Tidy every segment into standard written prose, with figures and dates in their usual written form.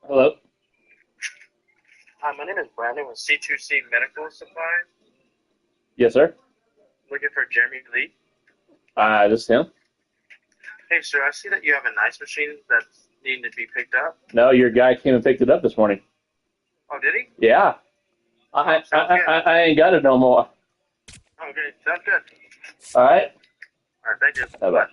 Hello. Hi, my name is Brandon with C2C Medical Supplies. Yes, sir. Looking for Jeremy Lee. This is him. Hey, sir, I see that you have an ice machine that's needing to be picked up. No, your guy came and picked it up this morning. Oh, did he? Yeah. Sounds good. I ain't got it no more. Okay, sounds good. All right. All right, thank you. Bye-bye.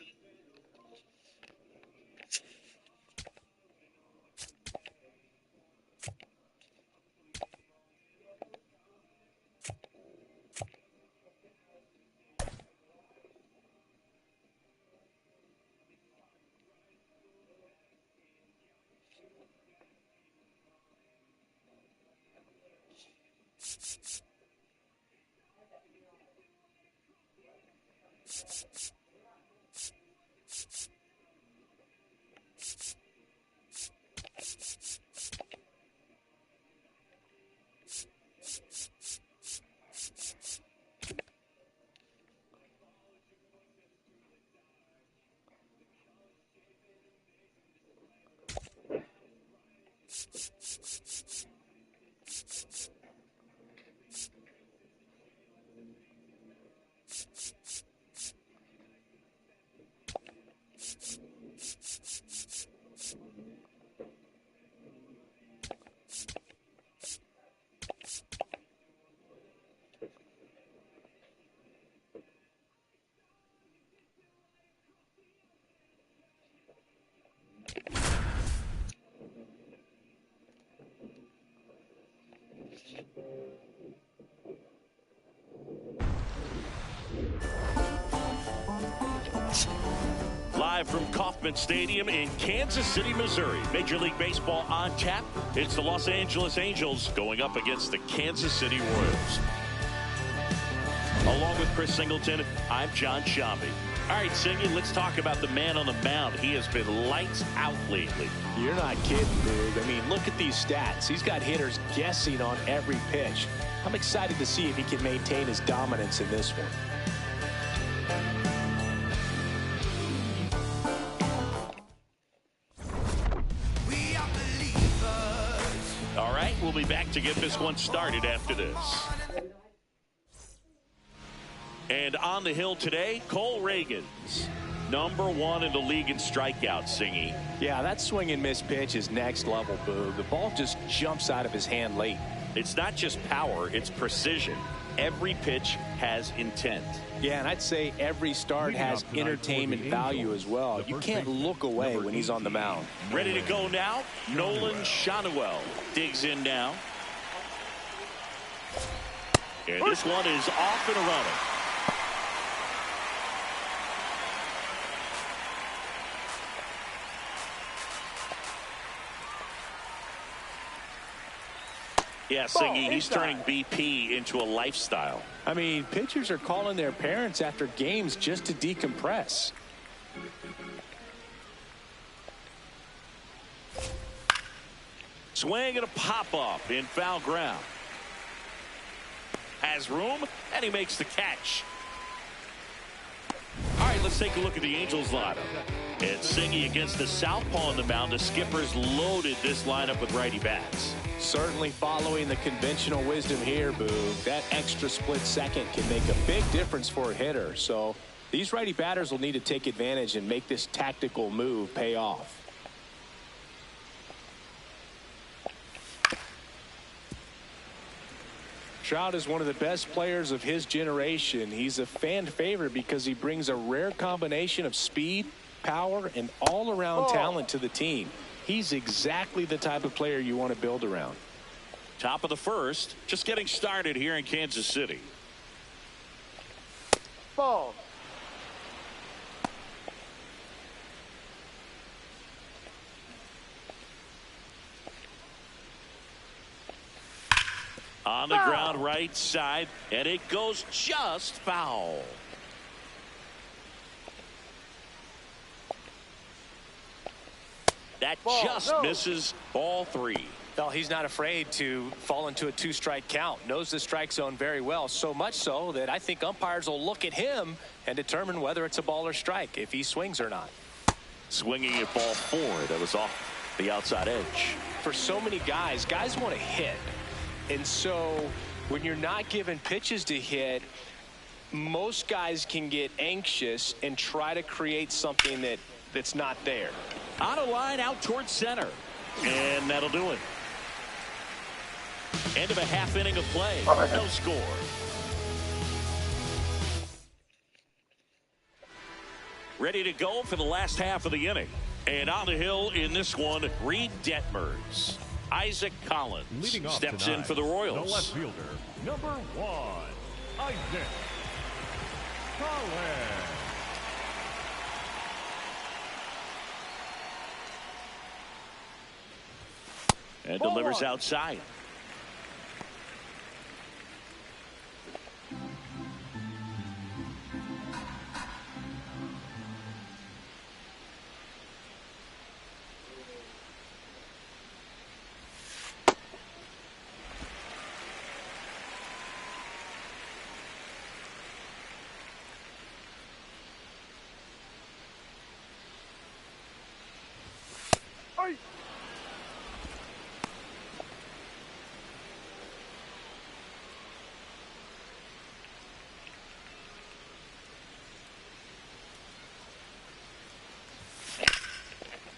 Live from Kauffman Stadium in Kansas City, Missouri. Major League Baseball on tap. It's the Los Angeles Angels going up against the Kansas City Royals. Along with Chris Singleton, I'm John Shambi. All right, Singy, let's talk about the man on the mound. He has been lights out lately. You're not kidding, Boog. I mean, look at these stats. He's got hitters guessing on every pitch. I'm excited to see if he can maintain his dominance in this one. All right, we'll be back to get this one started after this. And on the hill today, Cole Reagans, #1 in the league in strikeouts, Singy. Yeah, that swing and miss pitch is next level, Boog. The ball just jumps out of his hand late. It's not just power, it's precision. Every pitch has intent. Yeah, and I'd say every start has entertainment value as well. You can't look away when he's on the mound. Ready to go now, Nolan Shanuel digs in now. And this one is off and running. Yeah, Singy, he's turning BP into a lifestyle. I mean, pitchers are calling their parents after games just to decompress. Swing and a pop-up in foul ground. Has room, and he makes the catch. All right, let's take a look at the Angels lineup. And Singy against the southpaw on the mound. The Skippers loaded this lineup with righty bats. Certainly following the conventional wisdom here, Boog. That extra split second can make a big difference for a hitter. So these righty batters will need to take advantage and make this tactical move pay off. Trout is one of the best players of his generation. He's a fan favorite because he brings a rare combination of speed, power, and all-around talent to the team. He's exactly the type of player you want to build around. Top of the first, just getting started here in Kansas City. Ball. On the ground right side, and it goes just foul. That just misses ball 3. Well, he's not afraid to fall into a two-strike count. Knows the strike zone very well, so much so that I think umpires will look at him and determine whether it's a ball or strike, if he swings or not. Swinging at ball 4. That was off the outside edge. For so many guys want to hit. And so when you're not given pitches to hit, most guys can get anxious and try to create something that's not there. On a line out towards center. And that'll do it. End of a half inning of play. No score. Ready to go for the last half of the inning. And on the hill in this one, Reed Detmers. Isaac Collins steps in for the Royals. The left fielder, number 1, Isaac Collins. And delivers outside.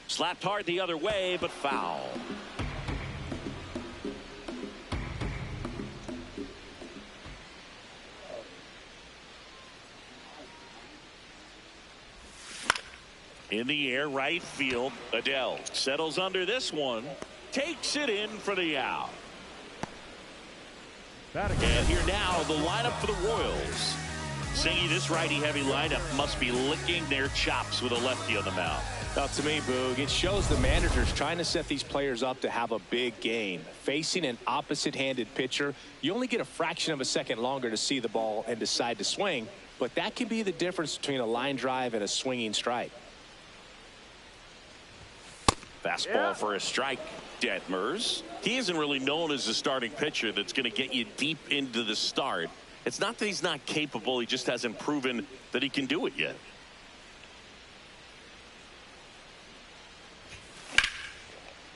Slapped hard the other way, but foul. In the air, right field. Adele settles under this one. Takes it in for the out. And here now, the lineup for the Royals. Singy, this righty-heavy lineup must be licking their chops with a lefty on the mound. Now, to me, Boog, it shows the manager's trying to set these players up to have a big game. Facing an opposite-handed pitcher, you only get a fraction of a second longer to see the ball and decide to swing, but that can be the difference between a line drive and a swinging strike. Fastball for a strike. Detmers. He isn't really known as a starting pitcher that's going to get you deep into the start. It's not that he's not capable, he just hasn't proven that he can do it yet.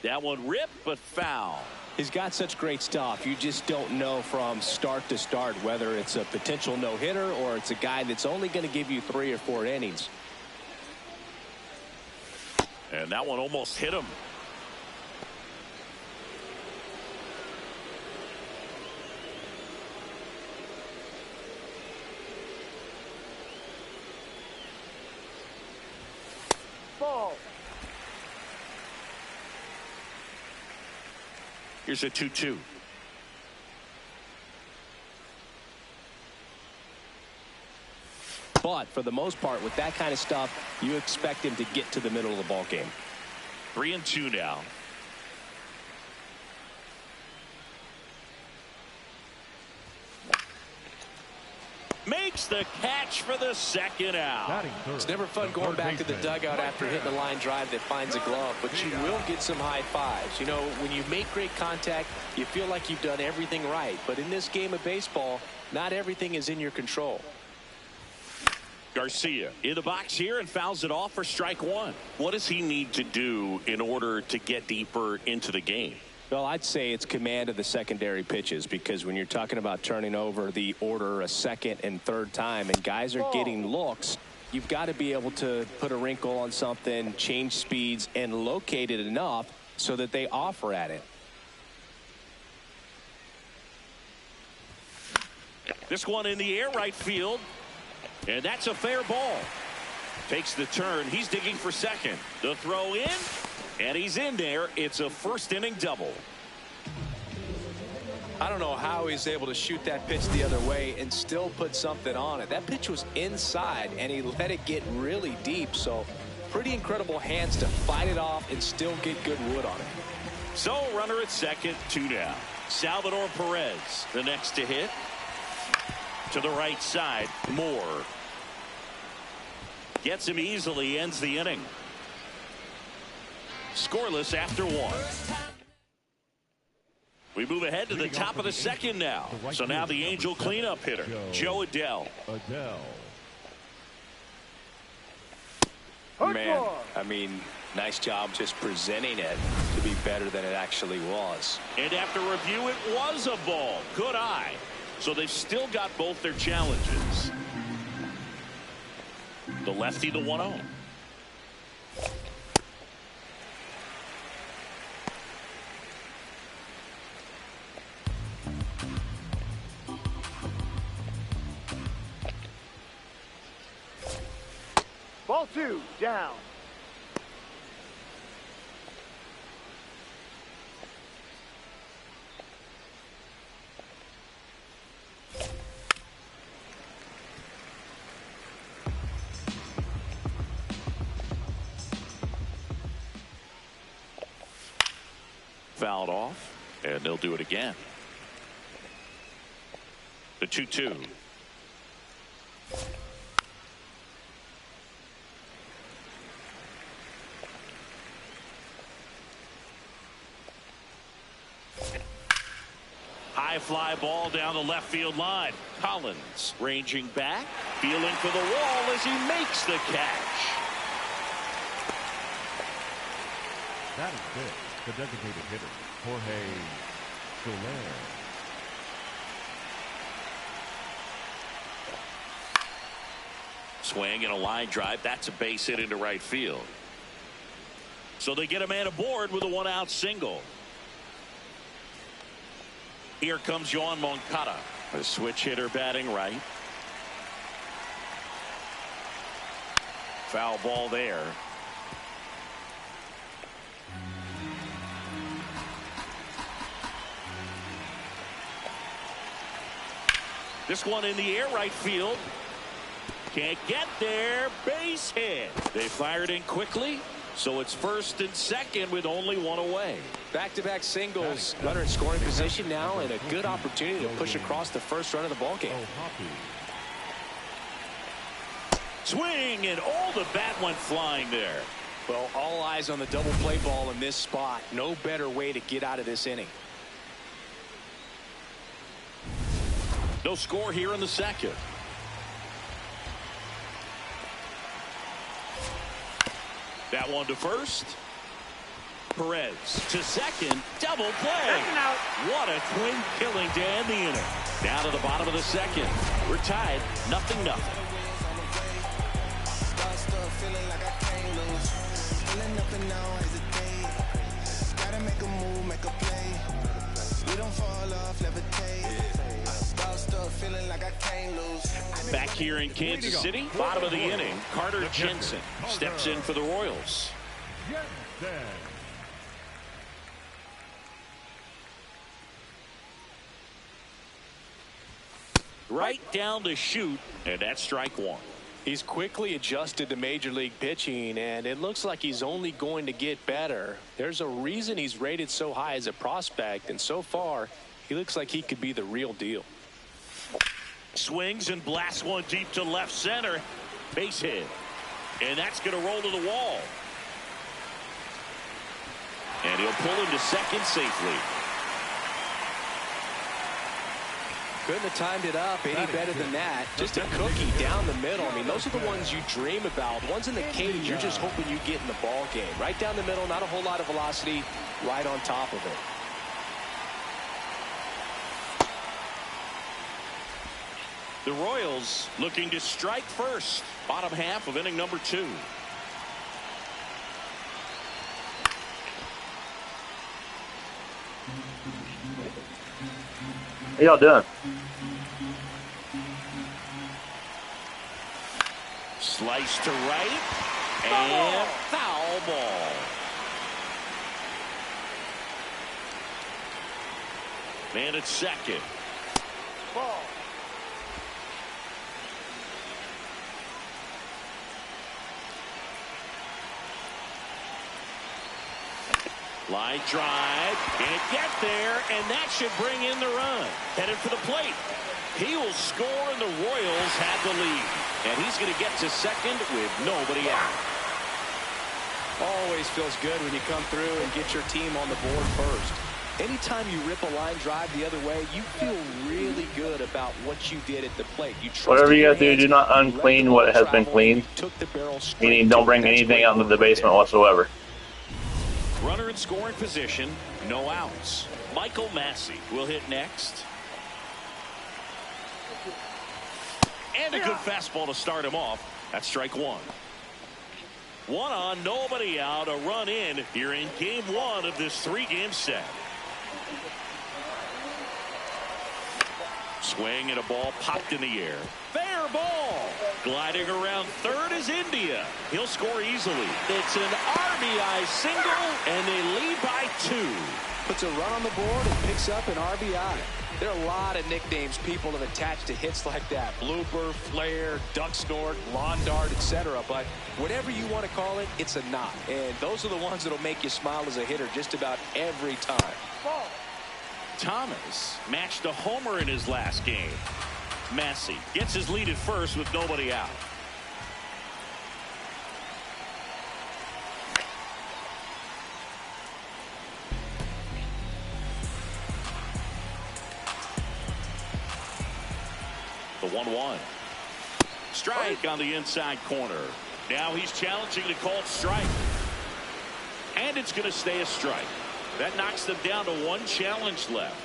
That one ripped, but foul. He's got such great stuff. You just don't know from start to start whether it's a potential no-hitter or it's a guy that's only going to give you 3 or 4 innings. And that one almost hit him. Ball. Here's a 2-2. But for the most part, with that kind of stuff, you expect him to get to the middle of the ball game. 3-2 now. Makes the catch for the second out. It's never fun going back to the dugout after hitting a line drive that finds a glove, but you will get some high fives. You know, when you make great contact, you feel like you've done everything right. But in this game of baseball, not everything is in your control. Garcia in the box here and fouls it off for strike 1. What does he need to do in order to get deeper into the game? Well, I'd say it's command of the secondary pitches, because when you're talking about turning over the order a second and third time and guys are getting looks, you've got to be able to put a wrinkle on something, change speeds, and locate it enough so that they offer at it. This one in the air, right field. And that's a fair ball. Takes the turn. He's digging for second. The throw in. And he's in there. It's a first inning double. I don't know how he's able to shoot that pitch the other way and still put something on it. That pitch was inside, and he let it get really deep. So pretty incredible hands to fight it off and still get good wood on it. So runner at second, 2 down. Salvador Perez, the next to hit. To the right side, Moore. Gets him easily, ends the inning. Scoreless after 1. We move ahead to the top of the second now. So now the Angel cleanup hitter, Joe Adell. Man, I mean, nice job just presenting it to be better than it actually was. And after review, it was a ball. Good eye. So they've still got both their challenges. The lefty, the 1-0. Ball 2, down. Fouled off, and they'll do it again. The 2-2. High fly ball down the left field line. Collins ranging back, feeling for the wall as he makes the catch. That is good. The designated hitter, Jorge Soler. Swing and a line drive. That's a base hit into right field. So they get a man aboard with a 1-out single. Here comes Yoan Moncada, a switch hitter batting right. Foul ball there. This one in the air, right field. Can't get there. Base hit. They fired in quickly, so it's first and second with only one away. Back-to-back singles. Runner in scoring position now, and a good opportunity to push across the first run of the ballgame. Swing, and all the bat went flying there. Well, all eyes on the double play ball in this spot. No better way to get out of this inning. No score here in the second. That one to first. Perez to second. Double play. What a twin killing to end the inning. Down to the bottom of the second. We're tied 0-0. Back here in Kansas City, bottom of the inning, Carter Jensen steps in for the Royals. Right down to shoot, and that's strike one. He's quickly adjusted to major league pitching, and it looks like he's only going to get better. There's a reason he's rated so high as a prospect, and so far, he looks like he could be the real deal. Swings and blasts one deep to left center. Base hit. And that's going to roll to the wall. And he'll pull him to second safely. Couldn't have timed it up any better than that. Just a cookie down the middle. I mean, those are the ones you dream about. Ones in the cage, you're just hoping you get in the ball game. Right down the middle, not a whole lot of velocity, right on top of it. The Royals looking to strike first. Bottom half of inning number 2. How y'all doing? Slice to right. And foul ball. Man at second. Ball. Line drive, can't get there, and that should bring in the run. Headed for the plate. He will score, and the Royals have the lead. And he's going to get to second with nobody out. Always feels good when you come through and get your team on the board first. Anytime you rip a line drive the other way, you feel really good about what you did at the plate. You Whatever you guys do not unclean what has been cleaned. Meaning don't bring anything out into the basement whatsoever. Runner in scoring position, no outs. Michael Massey will hit next. And a good fastball to start him off. That's strike one. One on, nobody out, a run in here in game one of this three-game set. Swing and a ball popped in the air. Fair ball. Gliding around third is India. He'll score easily. It's an RBI single, and they lead by 2. Puts a run on the board and picks up an RBI. There are a lot of nicknames people have attached to hits like that. Blooper, flare, duck snort, lawn dart, etc. But whatever you want to call it, it's a knot. And those are the ones that'll make you smile as a hitter just about every time. Thomas matched a homer in his last game. Massey gets his lead at first with nobody out. The 1-1. Strike on the inside corner. Now he's challenging the called strike. And it's going to stay a strike. That knocks them down to one challenge left.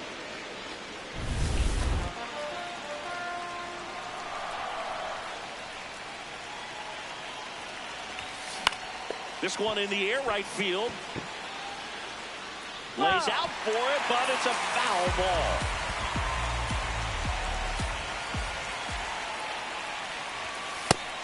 This one in the air, right field. Lays out for it, but it's a foul ball.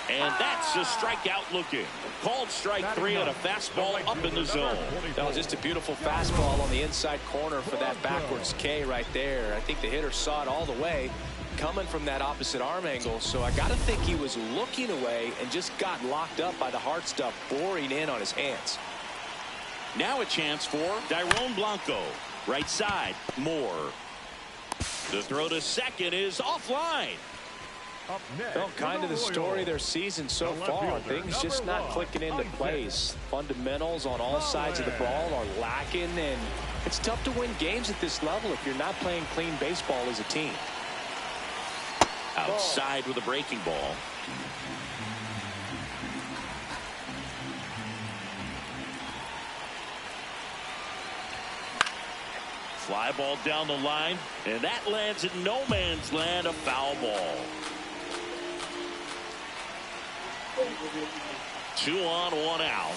And that's a strikeout looking. Called strike 3 on a fastball up in the zone. That was just a beautiful fastball on the inside corner for that backwards K right there. I think the hitter saw it all the way coming from that opposite arm angle. So I got to think he was looking away and just got locked up by the hard stuff boring in on his hands. Now a chance for Dairon Blanco. Right side, Moore. The throw to second is offline. Well, kind of the story of their season so far. Things just not clicking into place. Fundamentals on all sides of the ball are lacking, and it's tough to win games at this level if you're not playing clean baseball as a team. Outside with a breaking ball. Fly ball down the line, and that lands in no man's land, a foul ball. 2 on, 1 out.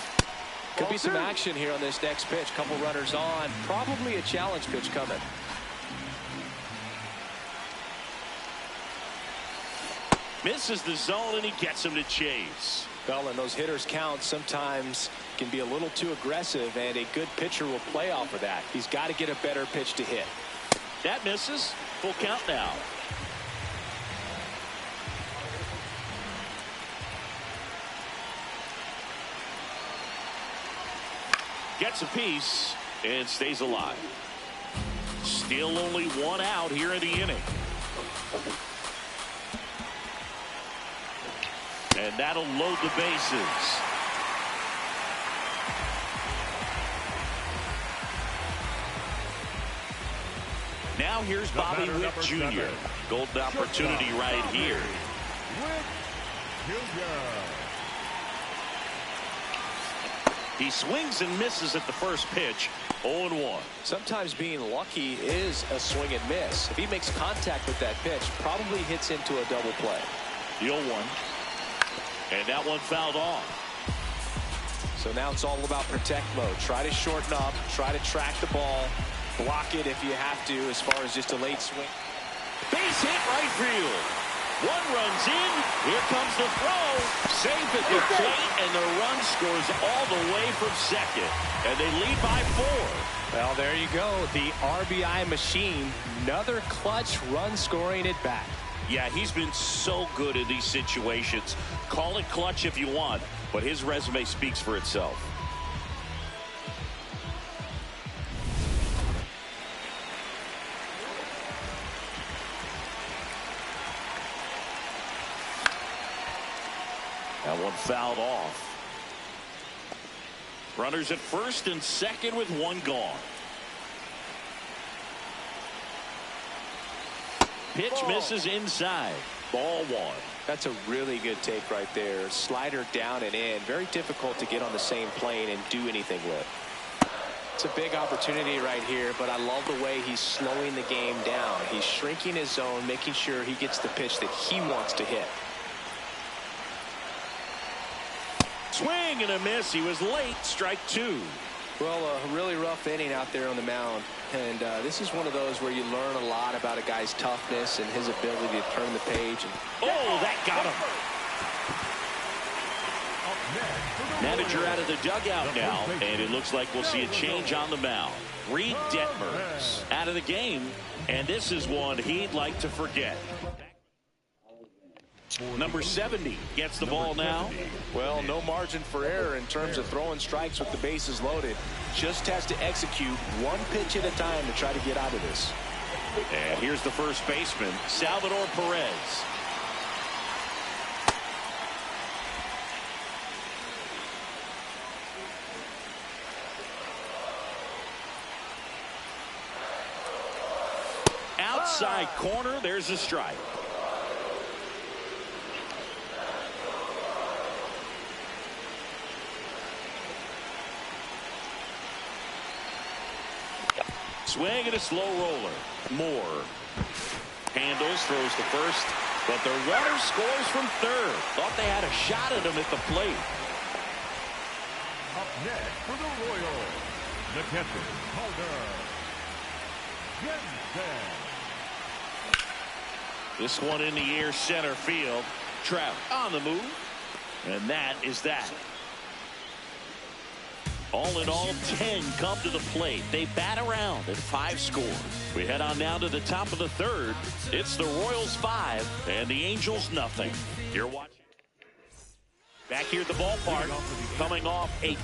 Could be some action here on this next pitch. Couple runners on. Probably a challenge pitch coming. Misses the zone, and he gets him to chase. Well, and those hitters count sometimes can be a little too aggressive, and a good pitcher will play off of that. He's got to get a better pitch to hit. That misses. Full count now. Gets a piece and stays alive. Still only 1 out here in the inning. And that'll load the bases. Now here's Bobby Witt Jr. Golden opportunity right here. He swings and misses at the first pitch. 0-1. Sometimes being lucky is a swing and miss. If he makes contact with that pitch, probably hits into a double play. The 0-1. And that one fouled off. So now it's all about protect mode. Try to shorten up, try to track the ball, block it if you have to as far as just a late swing. Base hit right field. One runs in. Here comes the throw. Safe at the plate, and the run scores all the way from second. And they lead by 4. Well, there you go. The RBI machine. Another clutch run scoring at bat. Yeah, he's been so good in these situations. Call it clutch if you want, but his resume speaks for itself. That one fouled off. Runners at first and second with 1 gone. pitch misses inside. Ball 1. That's a really good take right there. Slider down and in. Very difficult to get on the same plane and do anything with. It's a big opportunity right here, but I love the way he's slowing the game down. He's shrinking his zone, making sure he gets the pitch that he wants to hit. Swing and a miss. He was late. Strike 2. Well, a really rough inning out there on the mound. And this is one of those where you learn a lot about a guy's toughness and his ability to turn the page. Oh, that got him. Manager out of the dugout now, and it looks like we'll see a change on the mound. Reed Detmers out of the game, and this is one he'd like to forget. Number 70 gets the ball now. Well, no margin for error in terms of throwing strikes with the bases loaded. Just has to execute one pitch at a time to try to get out of this. And here's the first baseman, Salvador Perez. Outside corner, there's a strike. Swing and a slow roller. Moore handles, throws to first, but the runner scores from third. Thought they had a shot at him at the plate. Up next for the Royals, the catcher, Calder. Jensen. This one in the air, center field. Trout on the move, and that is that. All in all, 10 come to the plate. They bat around at 5 scores. We head on now to the top of the third. It's the Royals 5 and the Angels nothing. You're watching back here at the ballpark, coming off 8.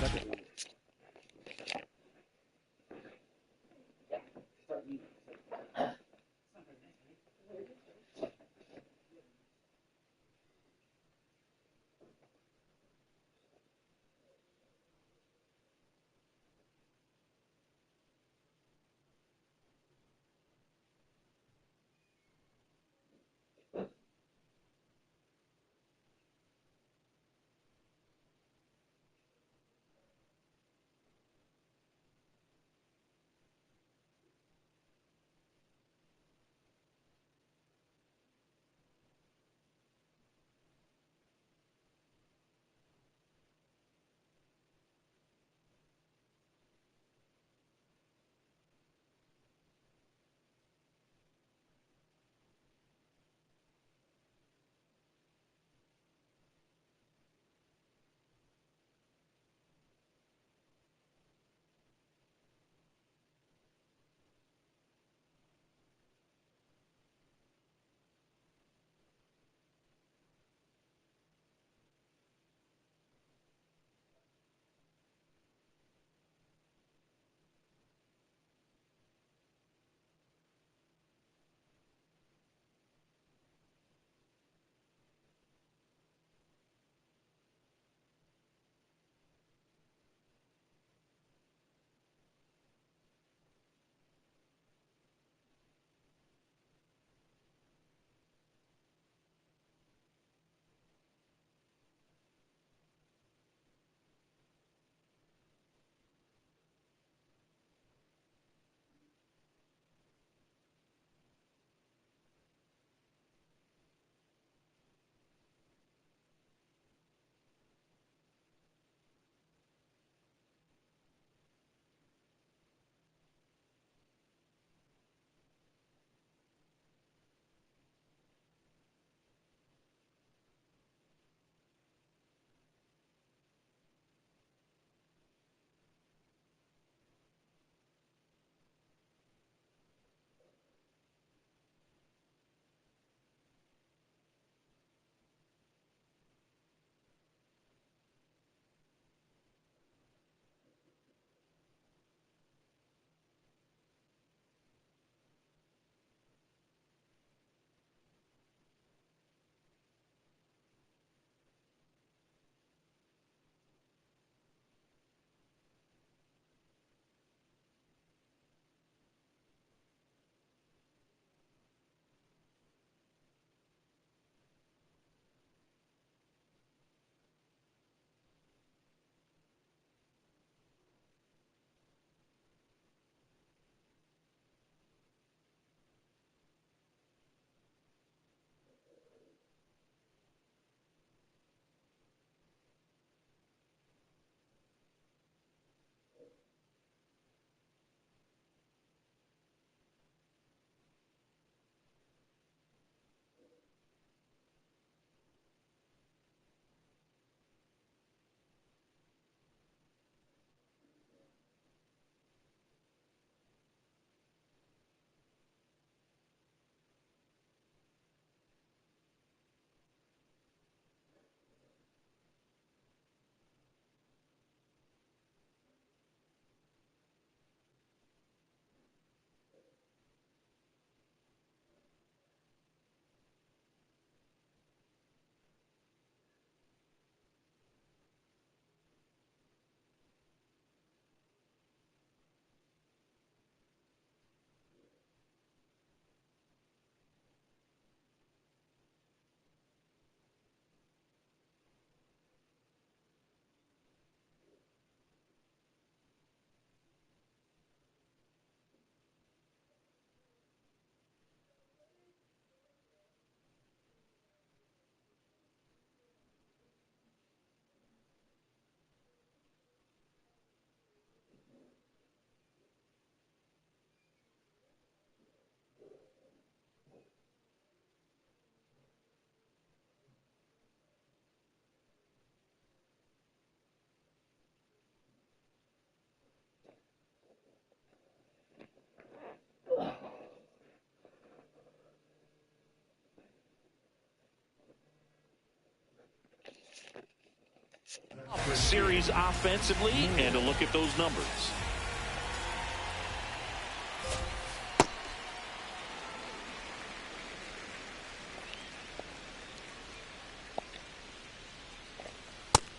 series offensively and to look at those numbers.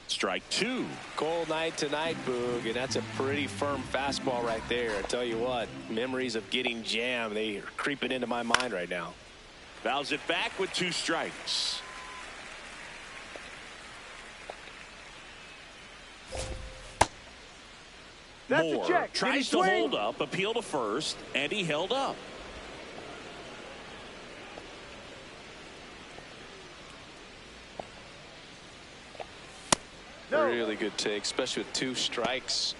Strike two. Cold night tonight, Boog, and that's a pretty firm fastball right there. I tell you what, memories of getting jammed, they are creeping into my mind right now. Fouls it back with 2 strikes. Moore tries to hold up, appeal to first, and he held up. Really good take, especially with 2 strikes.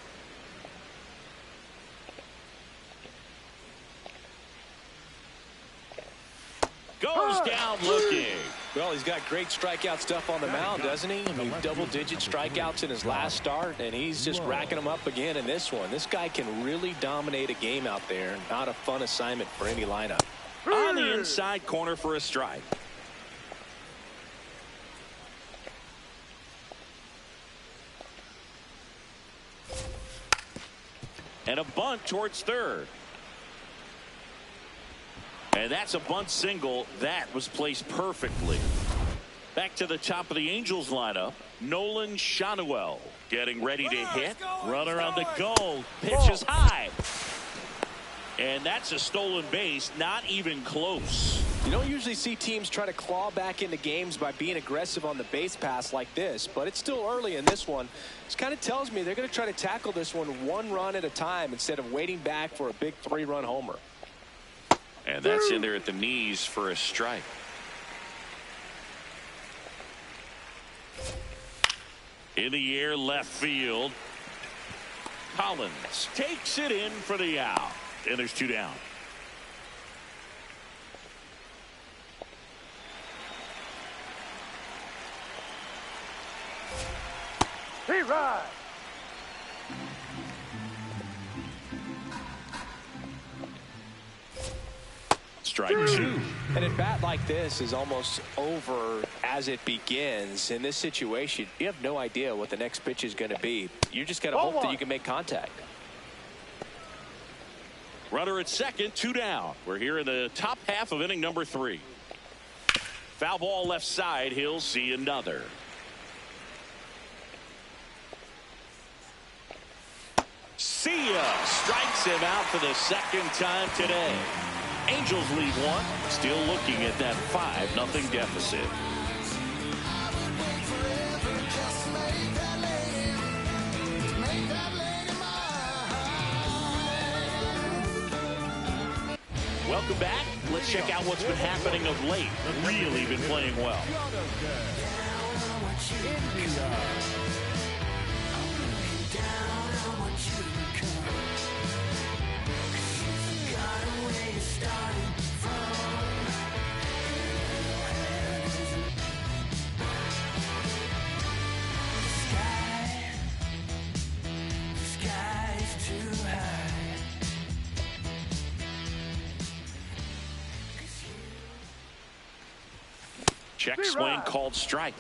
Goes down looking. Well, he's got great strikeout stuff on the mound, doesn't he? I mean, double-digit strikeouts in his last start, and he's just racking them up again in this one. This guy can really dominate a game out there. Not a fun assignment for any lineup. On the inside corner for a strike. And a bunt towards third. And that's a bunt single. That was placed perfectly. Back to the top of the Angels lineup. Nolan Shanuel getting ready to hit. Runner on the go. Pitch is high. And that's a stolen base. Not even close. You don't usually see teams try to claw back into games by being aggressive on the base pass like this, but it's still early in this one. This kind of tells me they're going to try to tackle this one 1 run at a time instead of waiting back for a big 3-run homer. And that's in there at the knees for a strike. In the air, left field. Collins takes it in for the out. And there's 2 down. He rides. Strike 2. And a bat like this is almost over as it begins. In this situation, you have no idea what the next pitch is going to be. You just got to hope that you can make contact. Runner at second, 2 down. We're here in the top half of inning number 3. Foul ball left side. He'll see another. See ya. Strikes him out for the second time today. Angels lead 1. Still looking at that 5-0 deficit. Welcome back. Let's check out what's been happening of late. Really been playing well. Check swing called strike.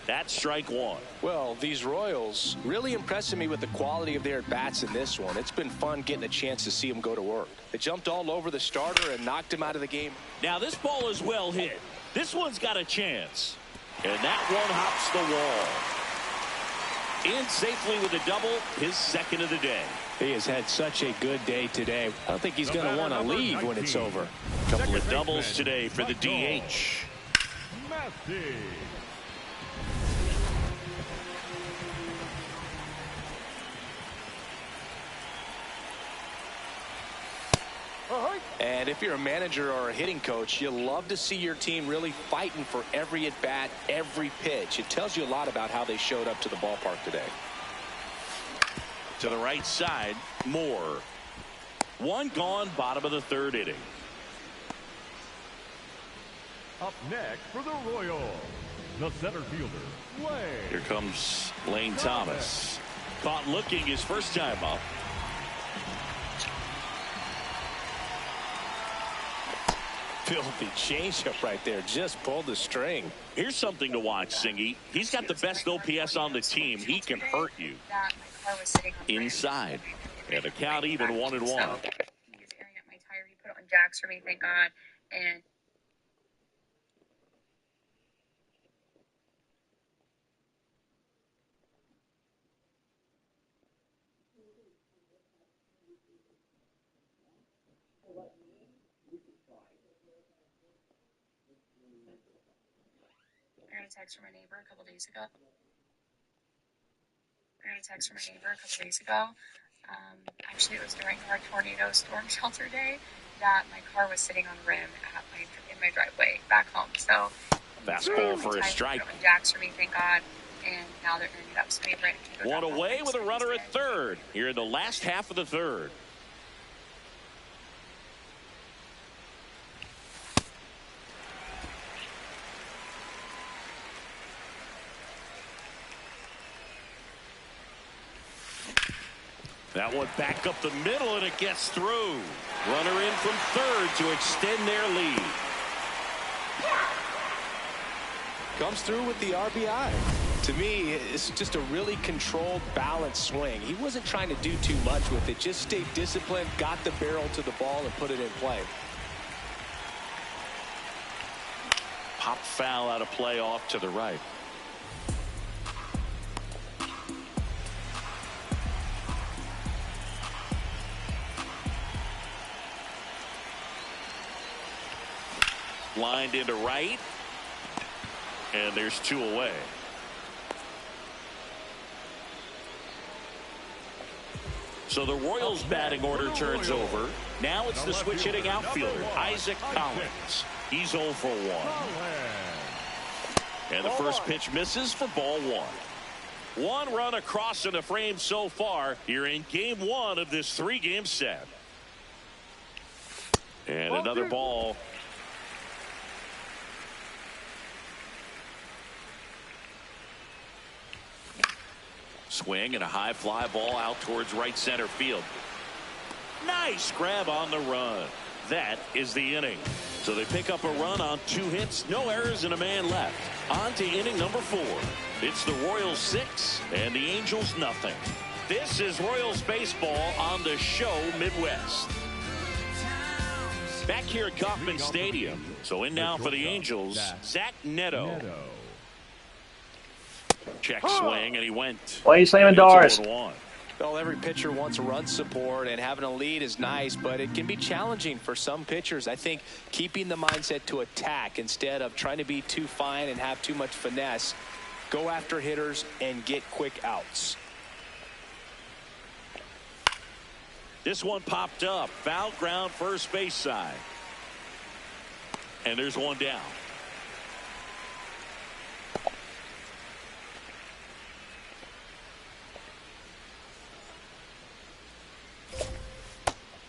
That's strike 1. Well, these Royals really impressing me with the quality of their bats in this one. It's been fun getting a chance to see them go to work. They jumped all over the starter and knocked him out of the game. Now this ball is well hit. This one's got a chance. And that one hops the wall. In safely with a double, his second of the day. He has had such a good day today. I don't think he's going to want to leave when it's over. A couple of doubles today for the DH. And if you're a manager or a hitting coach, you love to see your team really fighting for every at-bat, every pitch. It tells you a lot about how they showed up to the ballpark today. To the right side, Moore. 1 gone, bottom of the 3rd inning. Up next for the Royals, the center fielder, Lane. Here comes Lane Thomas. Caught looking his first time up. Filthy changeup right there. Just pulled the string. Here's something to watch, Singy. He's got the best OPS on the team. He can hurt you. Inside. And the count even 1-1. He was airing up my tire. He put it on jacks for me, thank God. And I got a text from my neighbor a couple days ago. Actually, it was during our tornado storm shelter day that my car was sitting on rim in my driveway back home. So fastball for a strike. Jacks for me, thank God. And now they're ended up favorite. One away with a runner at third here in the last half of the third. That one back up the middle, and it gets through. Runner in from third to extend their lead. Comes through with the RBI. To me, it's just a really controlled, balanced swing. He wasn't trying to do too much with it. Just stayed disciplined, got the barrel to the ball, and put it in play. Pop foul out of play off to the right. Lined into right, and there's 2 away. So the Royals batting order turns over. Now it's the switch hitting outfielder, Isaac Collins. He's 0 for 1. And the first pitch misses for ball 1. 1 run across in the frame so far here in game 1 of this 3-game set. And another ball. Swing and a high fly ball out towards right center field. Nice grab on the run. That is the inning. So they pick up a run on 2 hits, no errors, and a man left. On to inning number 4. It's the Royals 6 and the Angels nothing. This is Royals baseball on the Show Midwest. Back here at Kauffman Stadium. So in now for the Angels, Zach Neto. Check swing, and he went. Why are you slamming doors? Well, every pitcher wants run support, and having a lead is nice, but it can be challenging for some pitchers. I think keeping the mindset to attack instead of trying to be too fine and have too much finesse. Go after hitters and get quick outs. This one popped up. Foul ground first base side. And there's one down.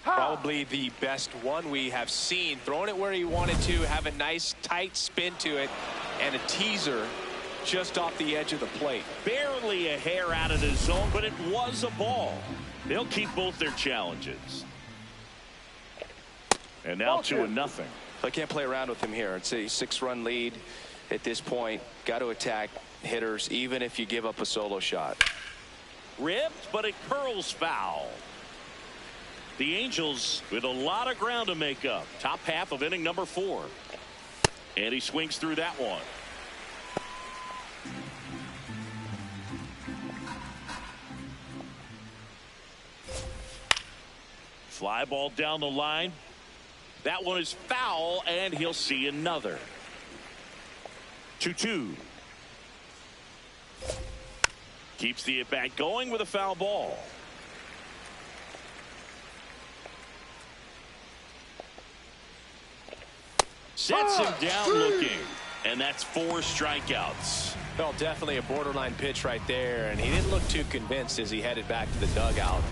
Probably the best one we have seen. Throwing it where he wanted to, have a nice tight spin to it, and a teaser just off the edge of the plate. Barely a hair out of the zone, but it was a ball. They'll keep both their challenges. And now 2-0. I can't play around with him here. It's a 6-run lead at this point. Got to attack hitters, even if you give up a solo shot. Ripped, but it curls foul. The Angels with a lot of ground to make up. Top half of inning number 4. And he swings through that one. Fly ball down the line. That one is foul, and he'll see another. 2-2. Keeps the at-bat going with a foul ball. Sets him down looking, and that's 4 strikeouts. Well, definitely a borderline pitch right there, and he didn't look too convinced as he headed back to the dugout.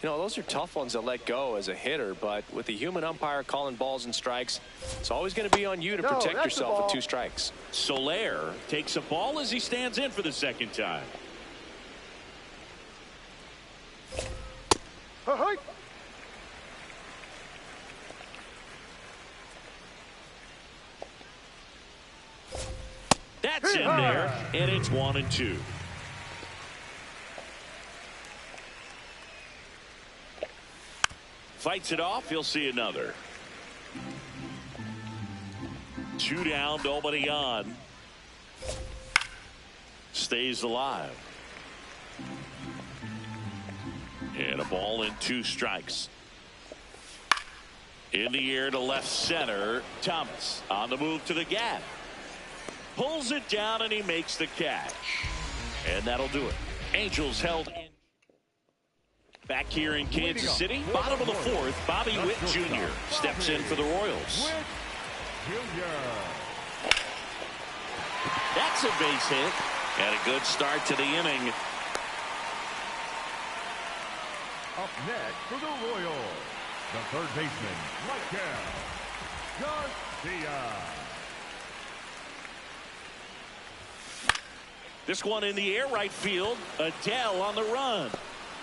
You know, those are tough ones to let go as a hitter, but with the human umpire calling balls and strikes, it's always going to be on you to protect yourself with 2 strikes. Soler takes a ball as he stands in for the second time. in there, and it's 1-2. Fights it off. He'll see another. 2 down, nobody on. Stays alive. And a ball and 2 strikes. In the air to left center. Thomas on the move to the gap. Pulls it down and he makes the catch. And that'll do it. Angels held in. Back here in Kansas City, bottom of the 4th, Bobby Witt Jr. steps in for the Royals. That's a base hit. And a good start to the inning. Up next for the Royals, the third baseman, Michael Garcia. This one in the air right field. Adele on the run.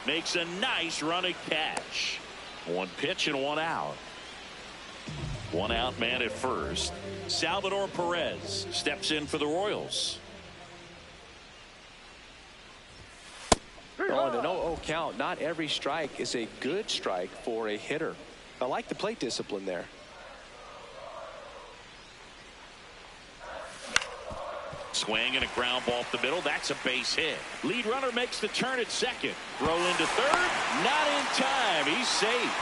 Makes a nice running catch. 1 pitch and 1 out. 1 out man at first. Salvador Perez steps in for the Royals. Oh, and an 0-0 count. Not every strike is a good strike for a hitter. I like the plate discipline there. Swing and a ground ball up the middle. That's a base hit. Lead runner makes the turn at second. Throw into third. Not in time. He's safe.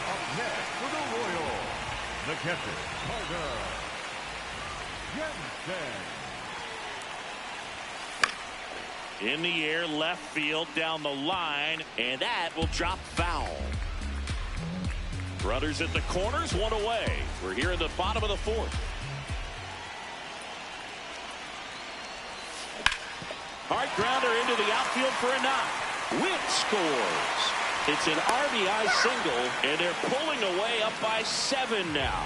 Up next for the Royals, the catcher, Carter Jensen. In the air, left field, down the line, and that will drop foul. Runners at the corners, 1 away. We're here in the bottom of the 4th. Hard grounder into the outfield for a knock. Witt scores. It's an RBI single, and they're pulling away up by 7 now.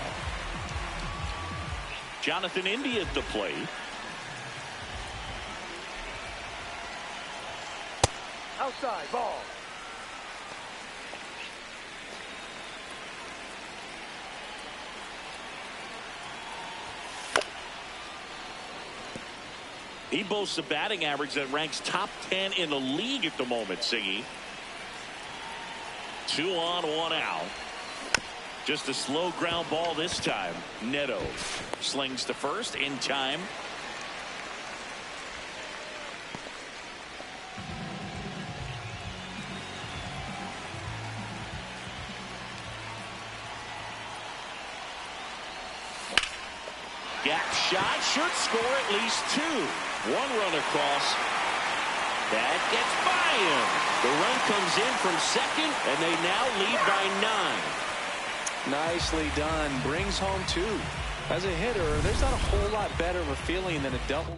Jonathan India at the plate. Outside ball. He boasts a batting average that ranks top 10 in the league at the moment, Siggy. 2 on, 1 out. Just a slow ground ball this time. Neto slings to first in time. Gap shot should score at least 2. 1 run across. That gets by him. The run comes in from second, and they now lead by 9. Nicely done. Brings home 2. As a hitter, there's not a whole lot better of a feeling than a double.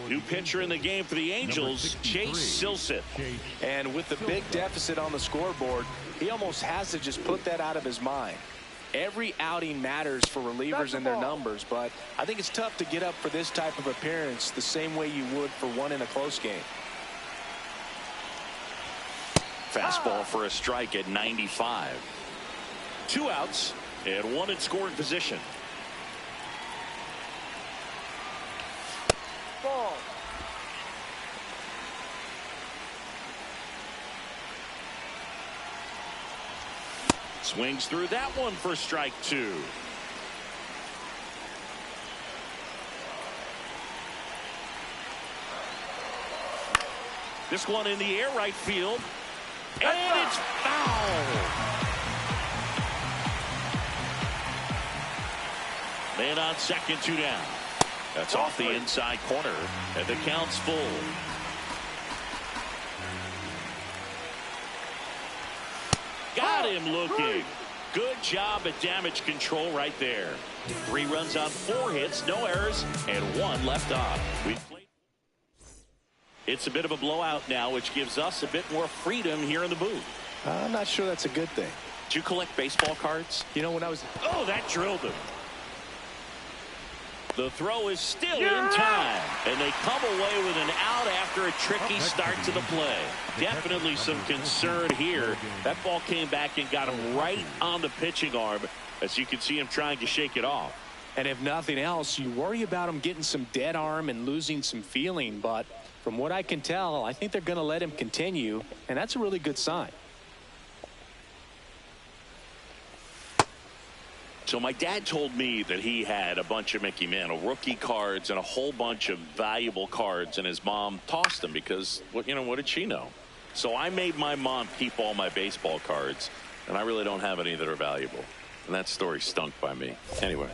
New pitcher in the game for the Angels, Chase Silseth. And with the big deficit on the scoreboard, he almost has to just put that out of his mind. Every outing matters for relievers and their numbers, but I think it's tough to get up for this type of appearance the same way you would for one in a close game. Fastball for a strike at 95. 2 outs and 1 in scoring position. Ball. Swings through that one for strike 2. This one in the air right field. And it's foul. Man on second, 2 down. That's off the inside corner, and the count's full. Got him looking. Good job at damage control right there. 3 runs on 4 hits, no errors, and 1 left on. It's a bit of a blowout now, which gives us a bit more freedom here in the booth. I'm not sure that's a good thing. Did you collect baseball cards? You know, when I was... Oh, that drilled him. The throw is still in time, and they come away with an out after a tricky start to the play. Definitely some concern here. That ball came back and got him right on the pitching arm, as you can see him trying to shake it off. And if nothing else, you worry about him getting some dead arm and losing some feeling. But from what I can tell, I think they're going to let him continue, and that's a really good sign. So my dad told me that he had a bunch of Mickey Mantle rookie cards and a whole bunch of valuable cards, and his mom tossed them because, what did she know? So I made my mom keep all my baseball cards, and I really don't have any that are valuable. And that story stunk by me. Anyway.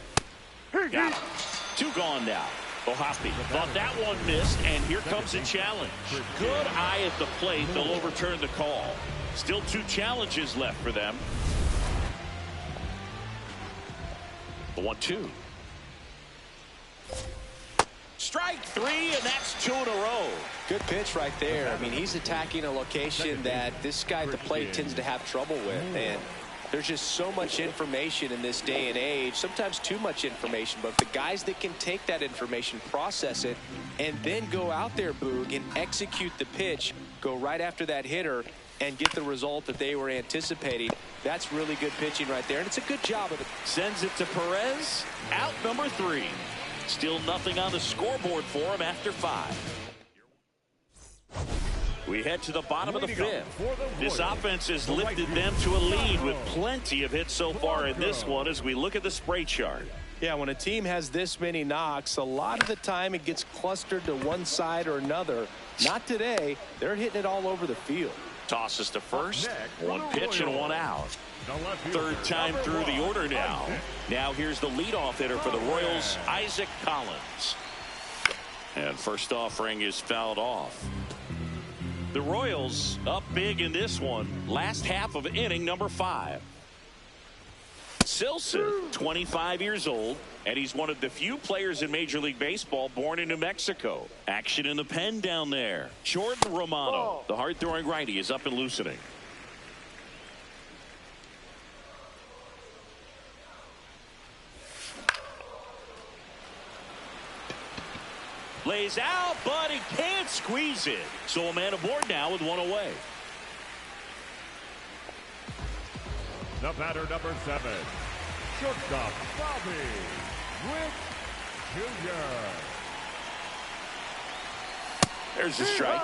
Got it. 2 gone now. O'Hoppe thought that one missed, and here comes a challenge. Good eye at the plate. They'll overturn the call. Still 2 challenges left for them. The 1-2. Strike 3, and that's 2 in a row. Good pitch right there. I mean, he's attacking a location that this guy at the plate tends to have trouble with. And there's just so much information in this day and age, sometimes too much information. But the guys that can take that information, process it, and then go out there, Boog, and execute the pitch, go right after that hitter, and get the result that they were anticipating. That's really good pitching right there, and it's a good job of it. Sends it to Perez. Out number 3. Still nothing on the scoreboard for him after 5. We head to the bottom of the 5th. This offense has lifted them to a lead with plenty of hits so far in this one as we look at the spray chart. Yeah, when a team has this many knocks, a lot of the time it gets clustered to one side or another. Not today. They're hitting it all over the field. Tosses to first. 1 pitch and 1 out. 3rd time through the order now. Now here's the leadoff hitter for the Royals, Isaac Collins. And first offering is fouled off. The Royals up big in this one. Last half of inning number 5. Silson, 25 years old, and he's one of the few players in Major League Baseball born in New Mexico. Action in the pen down there. Jordan Romano, the hard-throwing righty, is up and loosening. Lays out, but he can't squeeze it. So a man aboard now with 1 away. The batter, number 7, shortstop Bobby Witt Jr. There's the strike.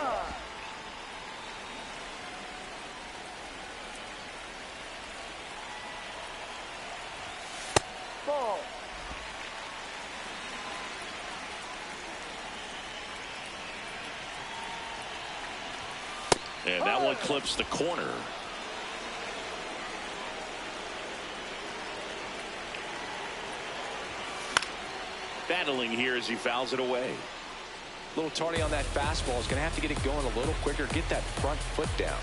Ball. And that one clips the corner. Battling here as he fouls it away. A little tardy on that fastball. Is going to have to get it going a little quicker. Get that front foot down.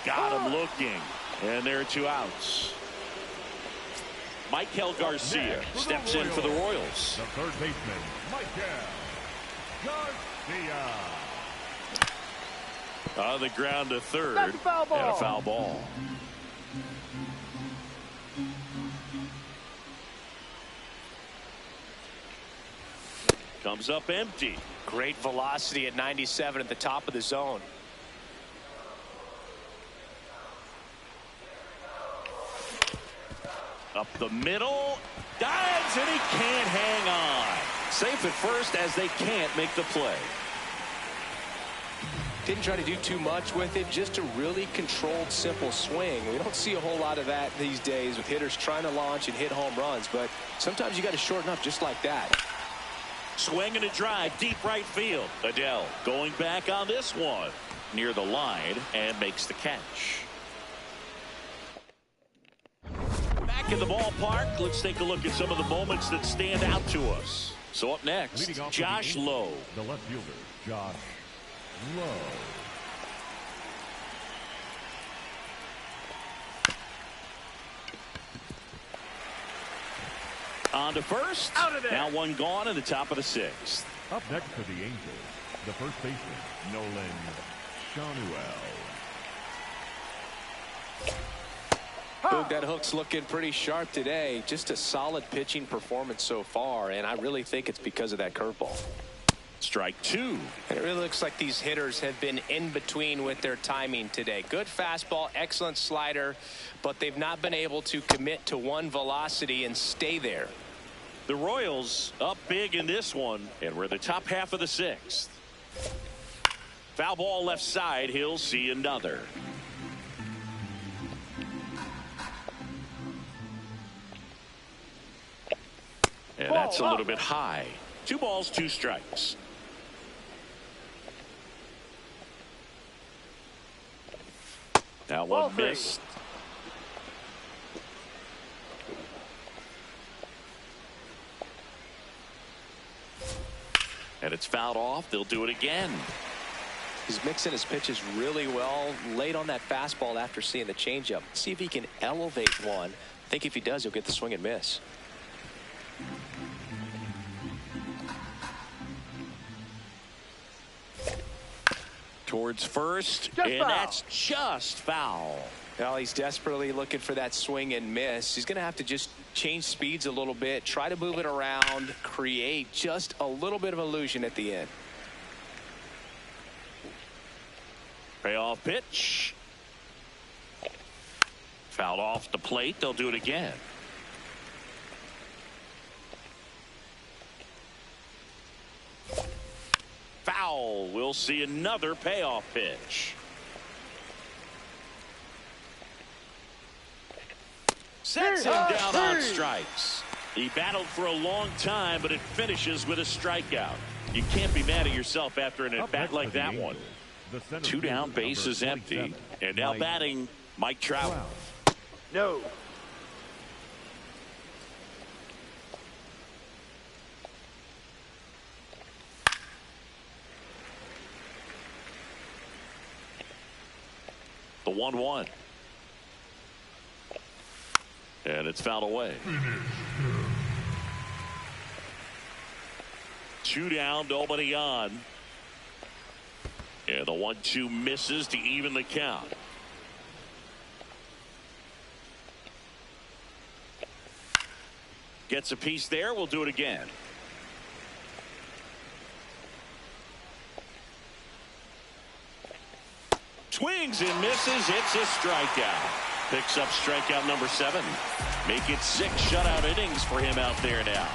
Got him looking. And there are 2 outs. Michael Garcia steps in for the Royals. The third baseman, Michael Garcia. On the ground to third. And a foul ball. Comes up empty. Great velocity at 97 at the top of the zone. Up the middle. Dives, and he can't hang on. Safe at first as they can't make the play. Didn't try to do too much with it, just a really controlled, simple swing. We don't see a whole lot of that these days with hitters trying to launch and hit home runs, but sometimes you got to shorten up just like that. Swing and a drive, deep right field. Adele going back on this one. Near the line and makes the catch. Back in the ballpark, let's take a look at some of the moments that stand out to us. So up next, Josh Lowe. The left fielder, Josh Lowe. On to first. Out of there. Now 1 gone in the top of the 6th. Up next for the Angels, the first baseman, Nolan Shanuel. Boog, that hook's looking pretty sharp today. Just a solid pitching performance so far, and I really think it's because of that curveball. Strike two. And it really looks like these hitters have been in between with their timing today. Good fastball, excellent slider, but they've not been able to commit to one velocity and stay there. The Royals up big in this one, and we're the top half of the sixth. Foul ball left side. He'll see another. And that's a little bit high. 2 balls, 2 strikes. That one missed. And it's fouled off. They'll do it again. He's mixing his pitches really well. Late on that fastball after seeing the changeup. See if he can elevate one. I think if he does, he'll get the swing and miss. Towards first, and that's just foul. Well, he's desperately looking for that swing and miss. He's going to have to just change speeds a little bit, try to move it around, create just a little bit of illusion at the end. Payoff pitch. Fouled off the plate. They'll do it again. Foul. We'll see another payoff pitch. Sets him down on strikes. He battled for a long time, but it finishes with a strikeout. You can't be mad at yourself after an at-bat like that one. 2 down, base is empty. And now batting, Mike Trout. No. The 1-1. And it's fouled away. 2 down, nobody on. And the 1-2 misses to even the count. Gets a piece there. We'll do it again. Swings and misses. It's a strikeout. Picks up strikeout number 7. Make it 6 shutout innings for him out there now.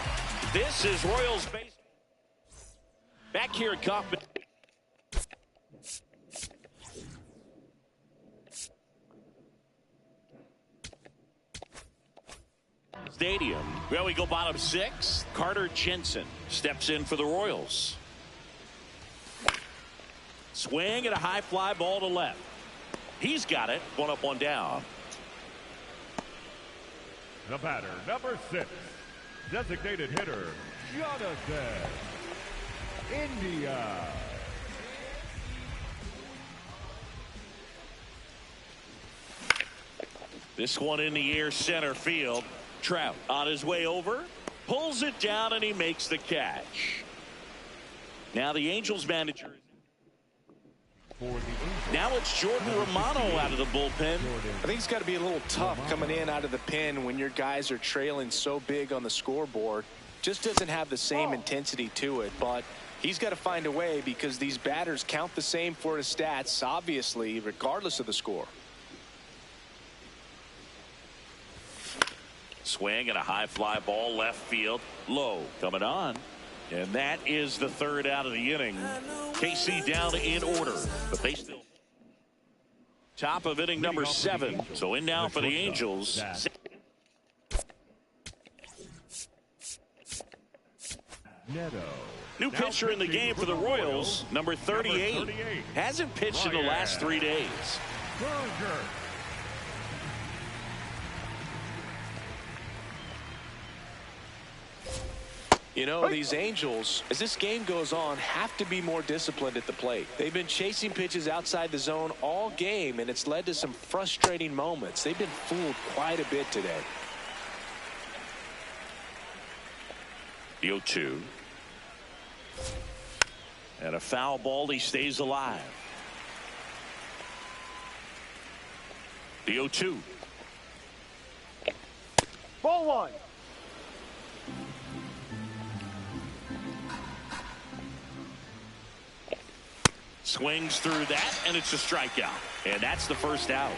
This is Royals base. Back here at Kauffman Stadium. Well, we go bottom 6. Carter Jensen steps in for the Royals. Swing and a high fly ball to left. He's got it. 1 up, 1 down. The batter, number 6, designated hitter, Jonathan India. This one in the air, center field. Trout on his way over, pulls it down, and he makes the catch. Now the Angels manager. Now it's Jordan Romano out of the bullpen. I think it's got to be a little tough coming in out of the pen when your guys are trailing so big on the scoreboard. Just doesn't have the same intensity to it, but he's got to find a way because these batters count the same for his stats, obviously, regardless of the score. Swing and a high fly ball left field. Low coming on. And that is the 3rd out of the inning. KC down in order, but they still. Top of inning number 7. So in now for the Angels. New pitcher in the game for the Royals, number 38. Hasn't pitched in the last 3 days. You know, these Angels, as this game goes on, have to be more disciplined at the plate. They've been chasing pitches outside the zone all game, and it's led to some frustrating moments. They've been fooled quite a bit today. The 0-2. And a foul ball. He stays alive. The 0-2. Ball 1. Swings through that, and it's a strikeout. And that's the first out.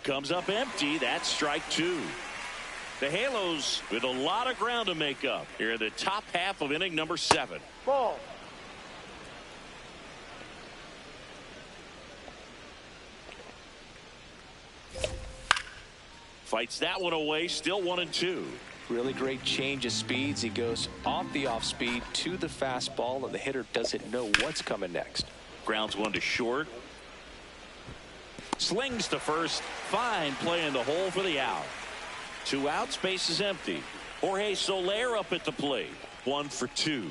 Comes up empty. That's strike two. The Halos with a lot of ground to make up here in the top half of inning number 7. Ball. Fights that one away. Still 1-2. Really great change of speeds. He goes off the off speed to the fastball, and the hitter doesn't know what's coming next. Grounds one to short. Slings to first. Fine play in the hole for the out. 2 outs. Base is empty. Jorge Soler up at the plate. 1 for 2.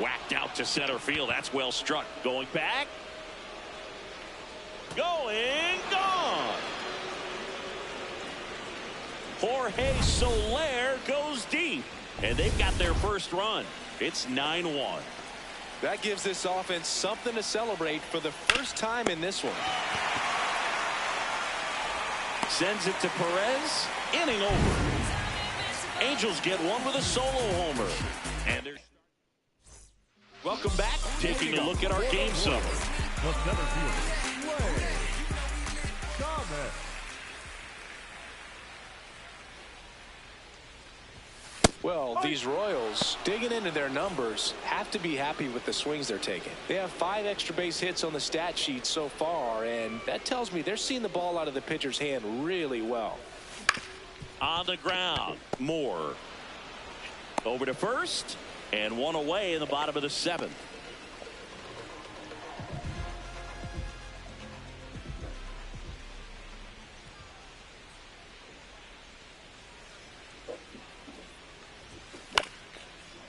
Whacked out to center field. That's well struck. Going back. Going gone. Jorge Soler goes deep, and they've got their first run. It's 9-1. That gives this offense something to celebrate for the first time in this one. Sends it to Perez. Inning over. Angels get one with a solo homer. And they're welcome back. Taking a look at our game summary. The center fielder, Slay. Thomas. Well, these Royals, digging into their numbers, have to be happy with the swings they're taking. They have 5 extra base hits on the stat sheet so far, and that tells me they're seeing the ball out of the pitcher's hand really well. On the ground, Moore. Over to first, and one away in the bottom of the 7th.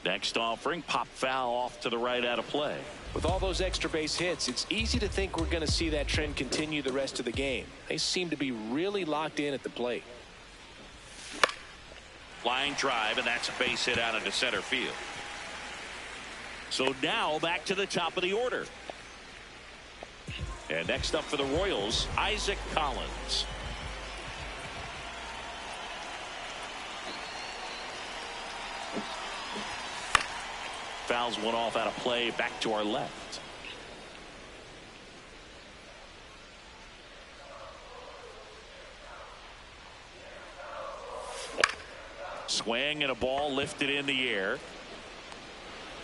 Next offering, pop foul off to the right out of play. With all those extra base hits, it's easy to think we're going to see that trend continue the rest of the game. They seem to be really locked in at the plate. Line drive, and that's a base hit out into center field. So now back to the top of the order. And next up for the Royals, Isaac Collins. Fouls one off out of play, back to our left. Swing and a ball lifted in the air.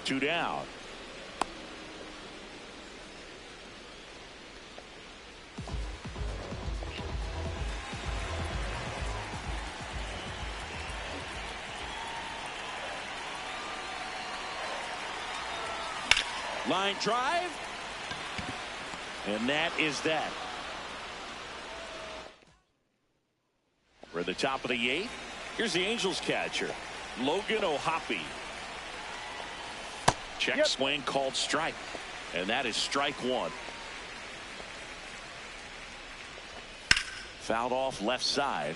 2 down. Line drive. And that is that. We're at the top of the 8th. Here's the Angels catcher, Logan O'Hoppe. Check swing called strike. And that is strike 1. Fouled off left side.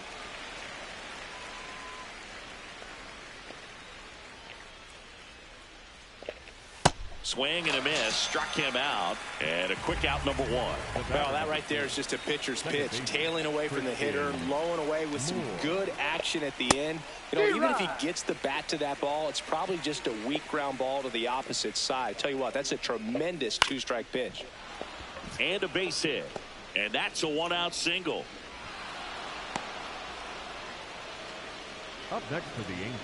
Swing and a miss, struck him out, and a quick out, number 1. Well, that right there is just a pitcher's pitch, tailing away from the hitter, lowing away with some good action at the end. You know, even if he gets the bat to that ball, it's probably just a weak ground ball to the opposite side. Tell you what, that's a tremendous 2-strike pitch. And a base hit, and that's a 1-out single. Up next for the Angels,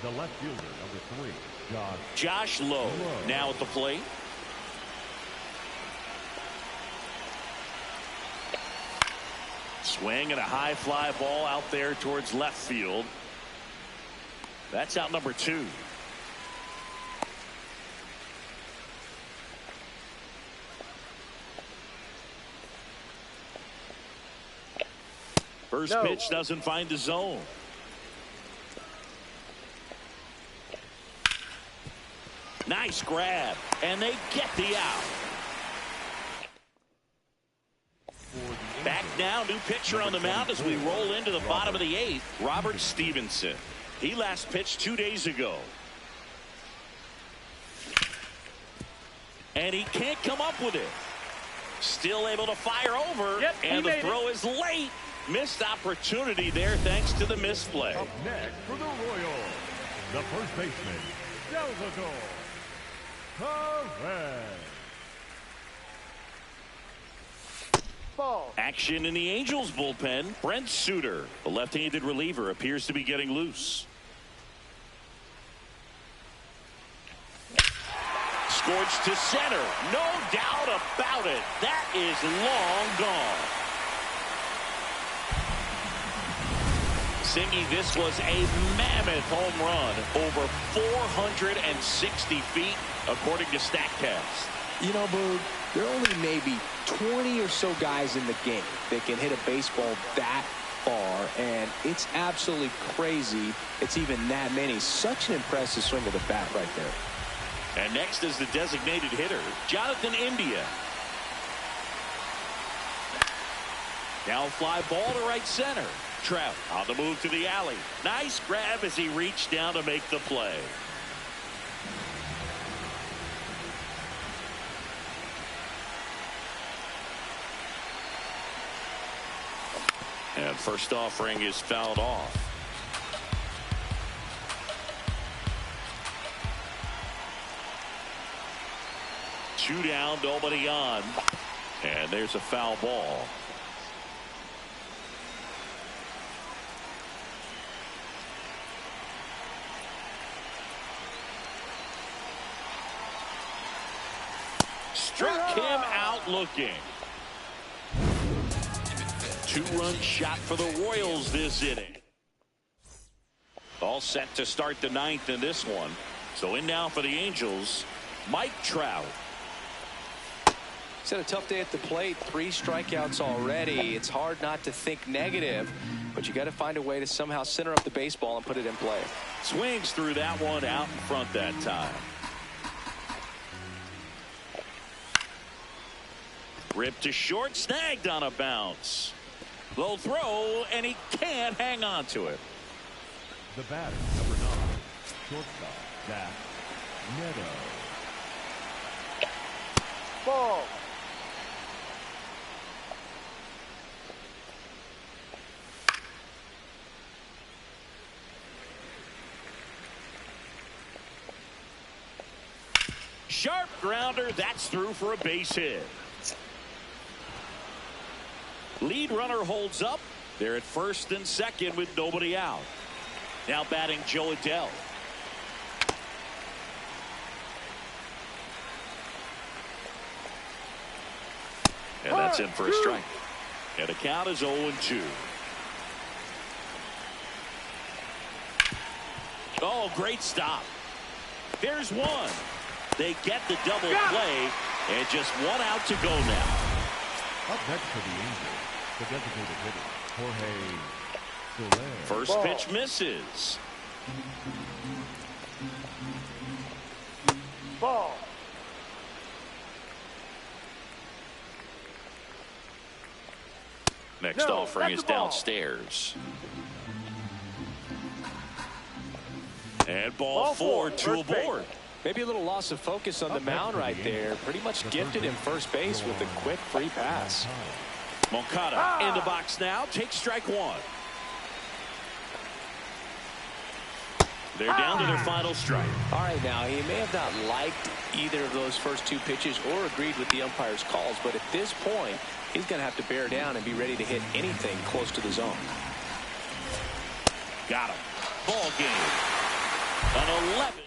the left fielder, number 3. Josh Lowe now at the plate. Swing and a high fly ball out there towards left field. That's out number 2. First pitch doesn't find the zone. Nice grab, and they get the out. Back now, new pitcher on the mound as we roll into the bottom of the 8th, Robert Stevenson. He last pitched 2 days ago. And he can't come up with it. Still able to fire over. Yep, and the throw is late. Missed opportunity there thanks to the misplay. Up next for the Royals, the first baseman, Salvador Perez. Ball. Action in the Angels bullpen. Brent Suter, the left-handed reliever, appears to be getting loose. Scorched to center. No doubt about it. That is long gone. Singy, this was a mammoth home run. Over 460 feet, according to StatCast. You know, Boog, there are only maybe 20 or so guys in the game that can hit a baseball that far, and it's absolutely crazy it's even that many. Such an impressive swing of the bat right there. And next is the designated hitter, Jonathan India. Now fly ball to right center. Trout on the move to the alley. Nice grab as he reached down to make the play. And first offering is fouled off. Two down, nobody on. And there's a foul ball. Struck him out looking. Two-run shot for the Royals this inning. All set to start the ninth in this one. So in now for the Angels, Mike Trout. He's had a tough day at the plate. 3 strikeouts already. It's hard not to think negative, but you got to find a way to somehow center up the baseball and put it in play. Swings through that one out in front that time. Ripped to short, snagged on a bounce. Low throw, and he can't hang on to it. The batter, number 9, shortstop, Zach Neto. Ball. Sharp grounder, that's through for a base hit. Lead runner holds up. They're at first and second with nobody out. Now batting Joe Adell. And that's in for a strike. And the count is 0-2. Oh, great stop. There's one. They get the double play, and just one out to go now. Up next for the Angels, the designated hitter, Jorge Soler. First pitch misses. Ball. Next offering is downstairs. And ball 4, 2 aboard. Maybe a little loss of focus on the mound right there. Pretty much gifted him first base with a quick free pass. Moncada in the box now. Takes strike 1. They're down to their final strike. All right, now he may have not liked either of those first 2 pitches or agreed with the umpire's calls, but at this point, he's going to have to bear down and be ready to hit anything close to the zone. Got him. Ball game. An 11.